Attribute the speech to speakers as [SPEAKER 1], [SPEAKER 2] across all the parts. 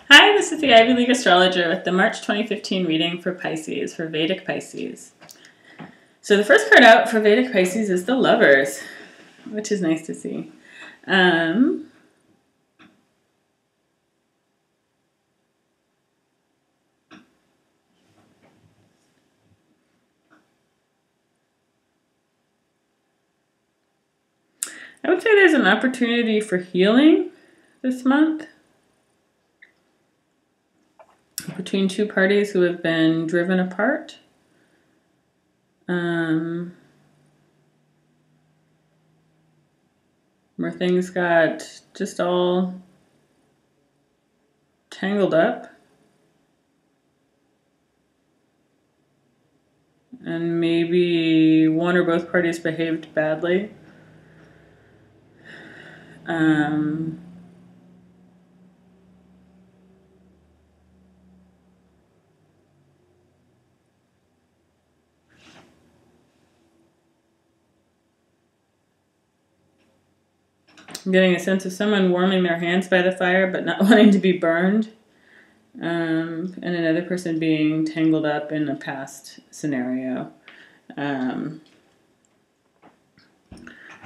[SPEAKER 1] Hi, this is the Ivy League astrologer with the March 2015 reading for Pisces, for Vedic Pisces. So the first card out for Vedic Pisces is the Lovers, which is nice to see. I would say there's an opportunity for healing this month between two parties who have been driven apart. Where things got just all tangled up. And maybe one or both parties behaved badly. I'm getting a sense of someone warming their hands by the fire but not wanting to be burned. And another person being tangled up in a past scenario. And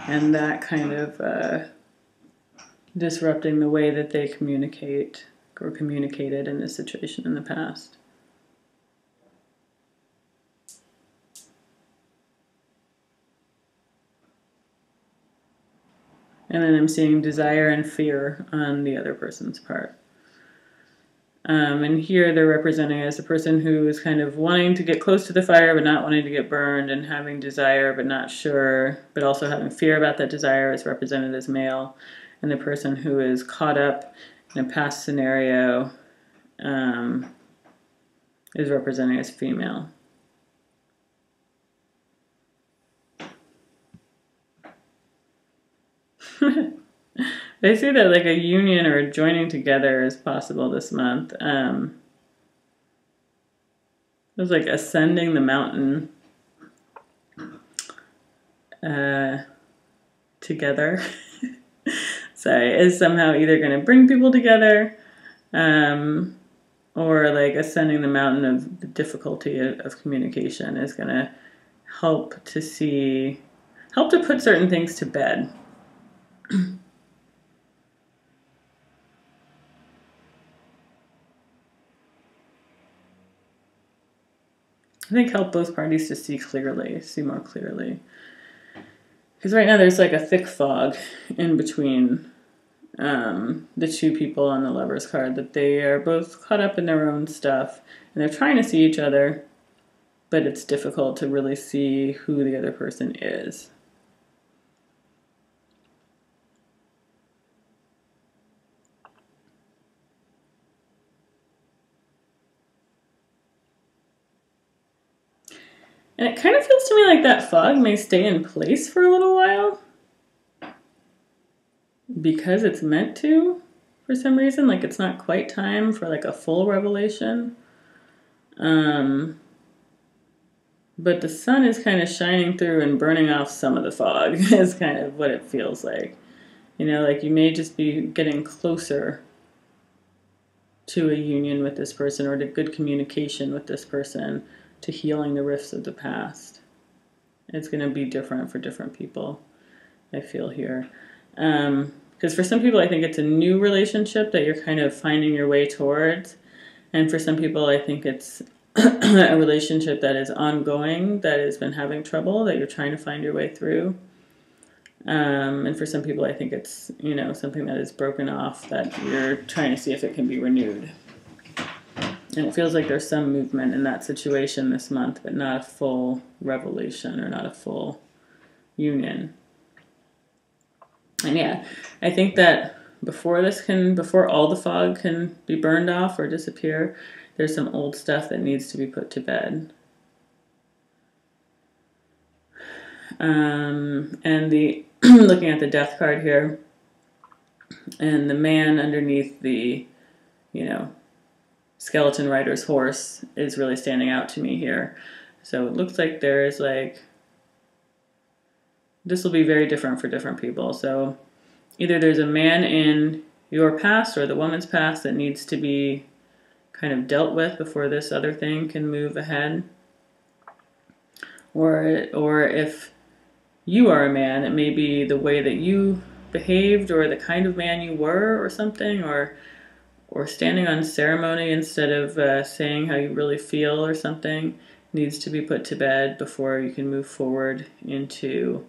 [SPEAKER 1] that kind of disrupting the way that they communicate or communicated in this situation in the past. And then I'm seeing desire and fear on the other person's part. And here they're representing as a person who is kind of wanting to get close to the fire but not wanting to get burned, and having desire but not sure, but also having fear about that desire is represented as male. And the person who is caught up in a past scenario is representing as female. They say that like a union or a joining together is possible this month. It was like ascending the mountain together. Sorry, is somehow either going to bring people together or like ascending the mountain of the difficulty of communication is going to help to put certain things to bed. I think help both parties to see more clearly. Because right now there's like a thick fog in between the two people on the Lovers card, that they are both caught up in their own stuff and they're trying to see each other, but it's difficult to really see who the other person is. And it kind of feels to me like that fog may stay in place for a little while. Because it's meant to, for some reason. Like it's not quite time for like a full revelation. But the sun is kind of shining through and burning off some of the fog is kind of what it feels like. You know, like you may just be getting closer to a union with this person or to good communication with this person, to healing the rifts of the past. It's going to be different for different people, I feel here. Because for some people, I think it's a new relationship that you're kind of finding your way towards. And for some people, I think it's a relationship that is ongoing, that has been having trouble, that you're trying to find your way through. And for some people, I think it's, you know, something that is broken off that you're trying to see if it can be renewed. And it feels like there's some movement in that situation this month, but not a full revelation or not a full union. And yeah, I think that before all the fog can be burned off or disappear, there's some old stuff that needs to be put to bed. And the looking at the death card here, and the man underneath the, you know, skeleton rider's horse is really standing out to me here. So it looks like there's like, this will be very different for different people. So either there's a man in your past or the woman's past that needs to be kind of dealt with before this other thing can move ahead. Or if you are a man, it may be the way that you behaved or the kind of man you were or something, or standing on ceremony instead of saying how you really feel or something needs to be put to bed before you can move forward into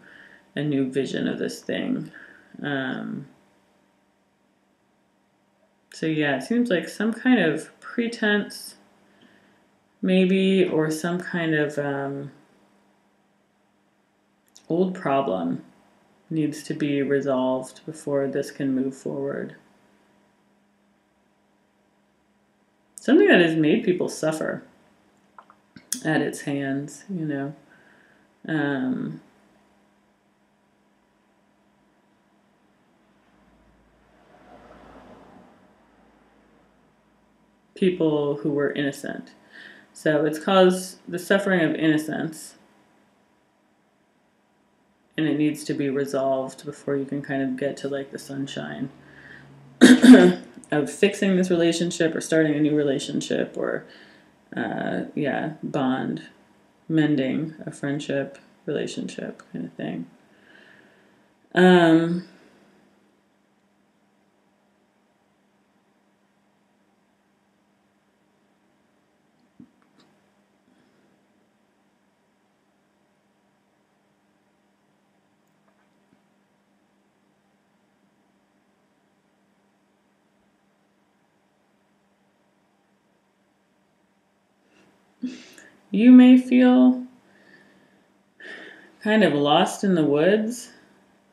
[SPEAKER 1] a new vision of this thing. So yeah, it seems like some kind of pretense maybe, or some kind of old problem needs to be resolved before this can move forward. Something that has made people suffer at its hands, you know. People who were innocent. So it's caused the suffering of innocence, and it needs to be resolved before you can kind of get to like the sunshine of fixing this relationship or starting a new relationship, or bond, mending a friendship, relationship kind of thing. You may feel kind of lost in the woods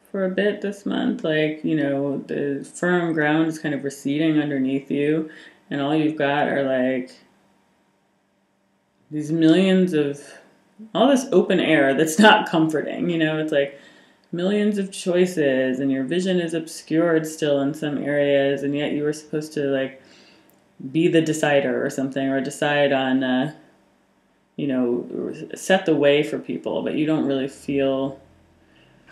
[SPEAKER 1] for a bit this month. Like, you know, the firm ground is kind of receding underneath you, and all you've got are like these millions of, all this open air that's not comforting. You know, it's like millions of choices, and your vision is obscured still in some areas, and yet you were supposed to like be the decider or something, or decide on set the way for people, but you don't really feel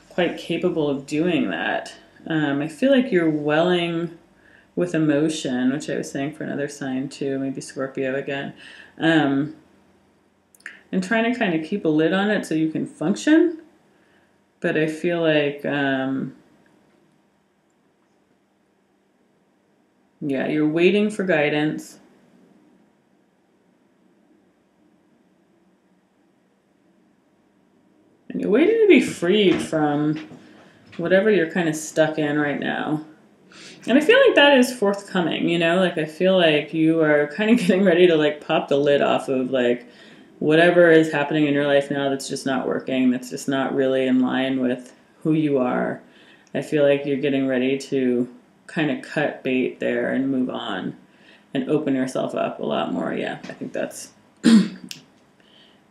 [SPEAKER 1] quite capable of doing that. I feel like you're welling with emotion, which I was saying for another sign too, maybe Scorpio again, and trying to kind of keep a lid on it so you can function. But I feel like, you're waiting for guidance. And you're waiting to be freed from whatever you're kind of stuck in right now. And I feel like that is forthcoming, you know? Like, I feel like you are kind of getting ready to, like, pop the lid off of, like, whatever is happening in your life now that's just not working, that's just not really in line with who you are. I feel like you're getting ready to kind of cut bait there and move on and open yourself up a lot more. Yeah, I think that's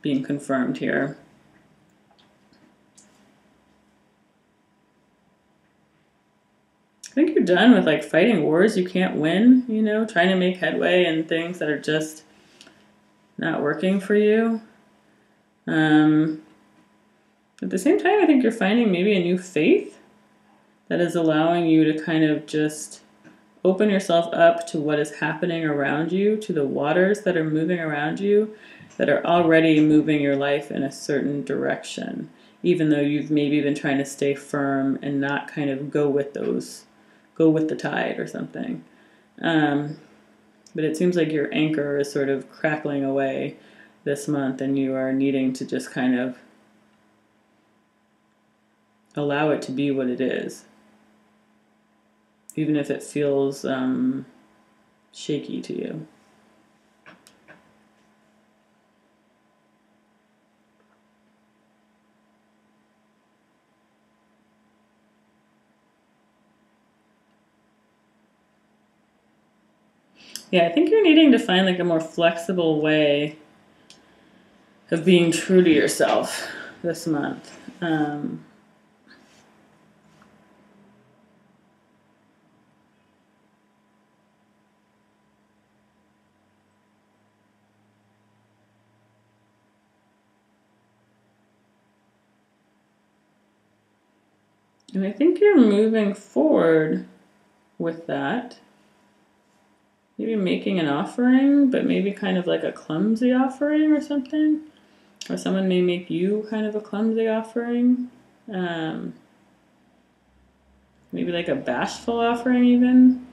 [SPEAKER 1] being confirmed here. I think you're done with like fighting wars you can't win, you know, trying to make headway in things that are just not working for you. At the same time, I think you're finding maybe a new faith that is allowing you to kind of just open yourself up to what is happening around you, to the waters that are moving around you, that are already moving your life in a certain direction, even though you've maybe been trying to stay firm and not kind of go with the tide or something. But it seems like your anchor is sort of crackling away this month, and you are needing to just kind of allow it to be what it is, even if it feels shaky to you. Yeah, I think you're needing to find like a more flexible way of being true to yourself this month. And I think you're moving forward with that. Maybe making an offering, but maybe kind of like a clumsy offering or something. Or someone may make you kind of a clumsy offering. Maybe like a bashful offering even.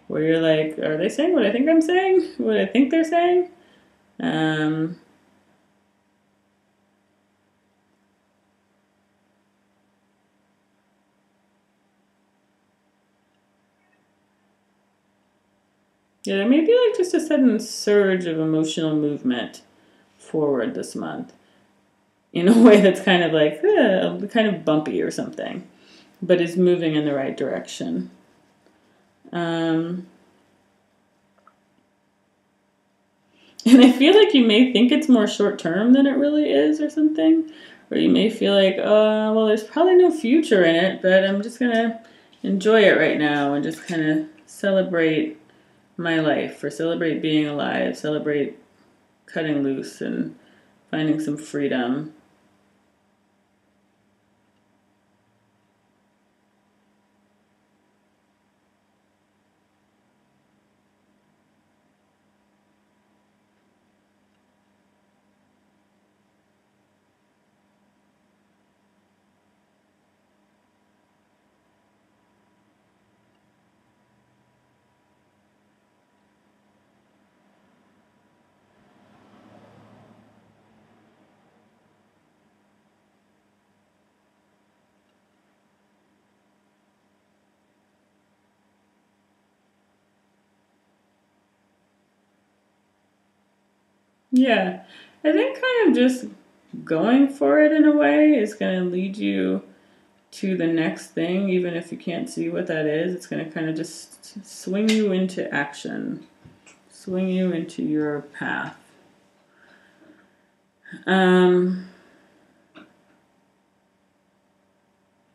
[SPEAKER 1] Where you're like, are they saying what I think I'm saying? What I think they're saying? Yeah, there may be like just a sudden surge of emotional movement forward this month in a way that's kind of like kind of bumpy or something, but is moving in the right direction. And I feel like you may think it's more short term than it really is or something. Or you may feel like, well, there's probably no future in it, but I'm just going to enjoy it right now and just kind of celebrate my life, or celebrate being alive, celebrate cutting loose and finding some freedom. Yeah, I think kind of just going for it in a way is going to lead you to the next thing, even if you can't see what that is. It's going to kind of just swing you into action, swing you into your path.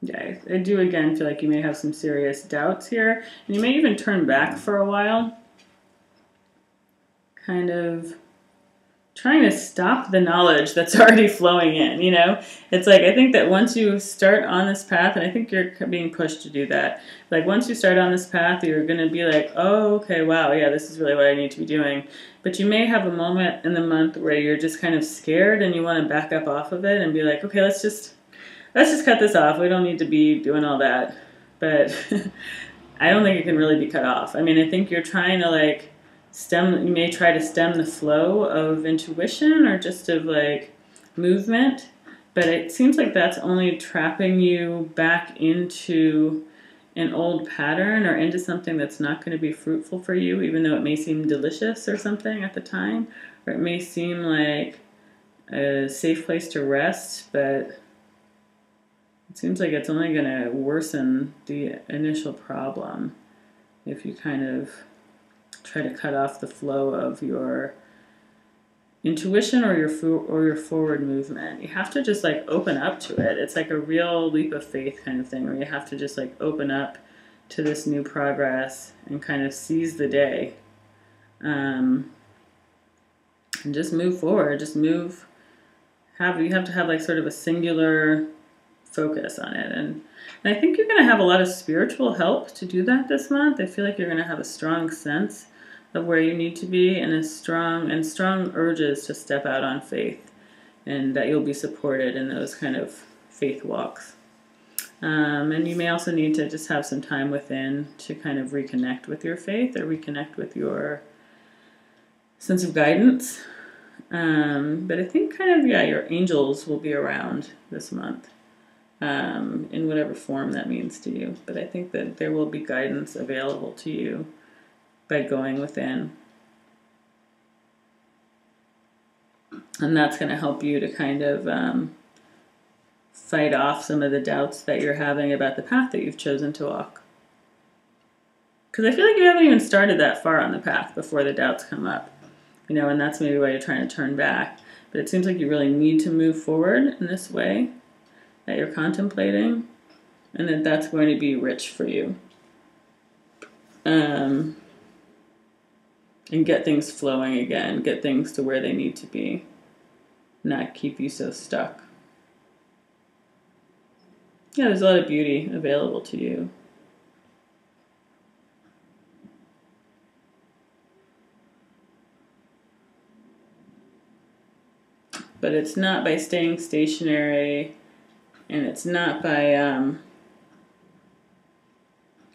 [SPEAKER 1] Yeah, I do again feel like you may have some serious doubts here, and you may even turn back for a while, kind of trying to stop the knowledge that's already flowing in, you know? It's like, I think that once you start on this path, and I think you're being pushed to do that, like once you start on this path, you're going to be like, oh, okay, wow, yeah, this is really what I need to be doing. But you may have a moment in the month where you're just kind of scared and you want to back up off of it and be like, okay, let's just cut this off. We don't need to be doing all that. But I don't think it can really be cut off. I mean, I think you're trying to like you may try to stem the flow of intuition or just of like movement, but it seems like that's only trapping you back into an old pattern or into something that's not going to be fruitful for you, even though it may seem delicious or something at the time, or it may seem like a safe place to rest, but it seems like it's only going to worsen the initial problem if you kind of try to cut off the flow of your intuition or your forward movement. You have to just like open up to it. It's like a real leap of faith kind of thing where you have to just like open up to this new progress and kind of seize the day. And just move forward. Just move. You have to have like sort of a singular focus on it. And I think you're going to have a lot of spiritual help to do that this month. I feel like you're going to have a strong sense of where you need to be and strong urges to step out on faith, and that you'll be supported in those kind of faith walks. And you may also need to just have some time within to kind of reconnect with your faith or reconnect with your sense of guidance. But I think kind of, your angels will be around this month. In whatever form that means to you. But I think that there will be guidance available to you by going within. And that's going to help you to kind of fight off some of the doubts that you're having about the path that you've chosen to walk. Because I feel like you haven't even started that far on the path before the doubts come up. And that's maybe why you're trying to turn back. But it seems like you really need to move forward in this way that you're contemplating, and that's going to be rich for you. And get things flowing again, get things to where they need to be, not keep you so stuck. Yeah, there's a lot of beauty available to you. but it's not by staying stationary, and it's not by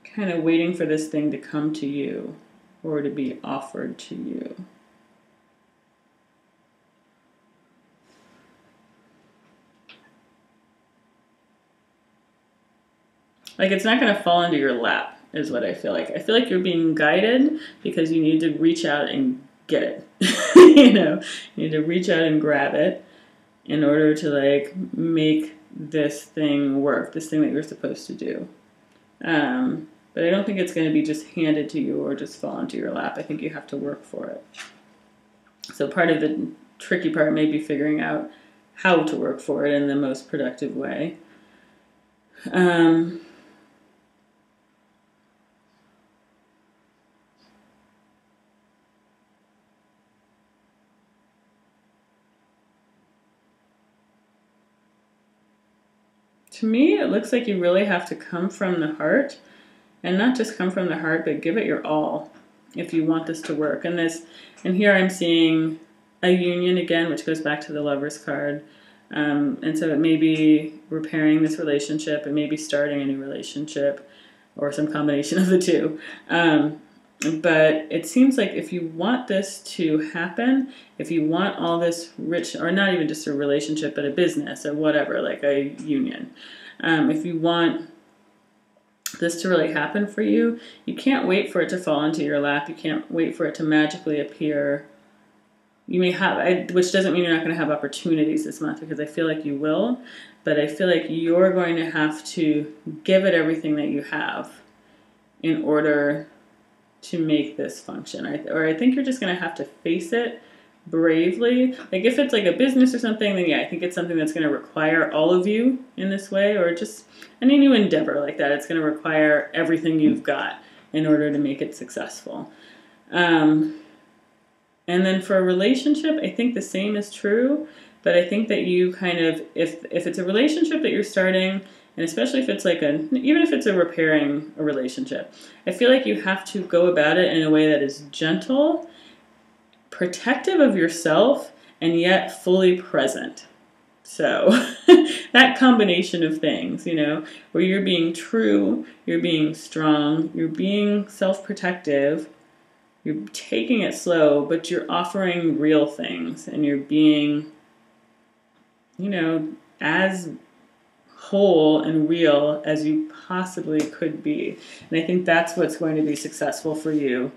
[SPEAKER 1] kind of waiting for this thing to come to you or to be offered to you. Like, it's not going to fall into your lap, is what I feel like. I feel like you're being guided because you need to reach out and get it. You know, you need to reach out and grab it in order to, like, make this thing work, this thing that you're supposed to do. But I don't think it's going to be just handed to you or just fall into your lap. I think you have to work for it. So part of the tricky part may be figuring out how to work for it in the most productive way. To me, it looks like you really have to come from the heart, and not just come from the heart, but give it your all if you want this to work. And here I'm seeing a union again, which goes back to the Lover's card. And so it may be repairing this relationship, it may be starting a new relationship, or some combination of the two. But it seems like if you want this to happen, if you want all this rich, or not even just a relationship, but a business or whatever, like a union, if you want this to really happen for you, you can't wait for it to fall into your lap. You can't wait for it to magically appear. You may have, which doesn't mean you're not going to have opportunities this month, because I feel like you will, but I feel like you're going to have to give it everything that you have in order to make this function. Or I think you're just going to have to face it bravely. Like if it's like a business or something, then yeah, I think it's something that's going to require all of you in this way, or just any new endeavor like that. It's going to require everything you've got in order to make it successful. And then for a relationship, I think the same is true, but I think that you kind of, if it's a relationship that you're starting, and especially if it's like even if it's repairing a relationship, I feel like you have to go about it in a way that is gentle, protective of yourself, and yet fully present. So that combination of things, you know, where you're being true, you're being strong, you're being self-protective, you're taking it slow, but you're offering real things, and you're being, you know, as whole and real as you possibly could be. And I think that's what's going to be successful for you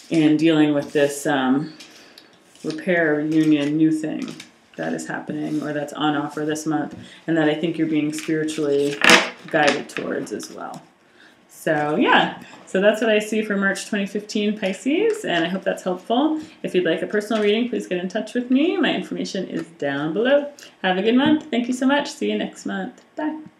[SPEAKER 1] in dealing with this repair, union, new thing that is happening, or that's on offer this month, and that I think you're being spiritually guided towards as well. So yeah, so that's what I see for March 2015 Pisces, and I hope that's helpful. If you'd like a personal reading, please get in touch with me. My information is down below. Have a good month. Thank you so much. See you next month. Bye.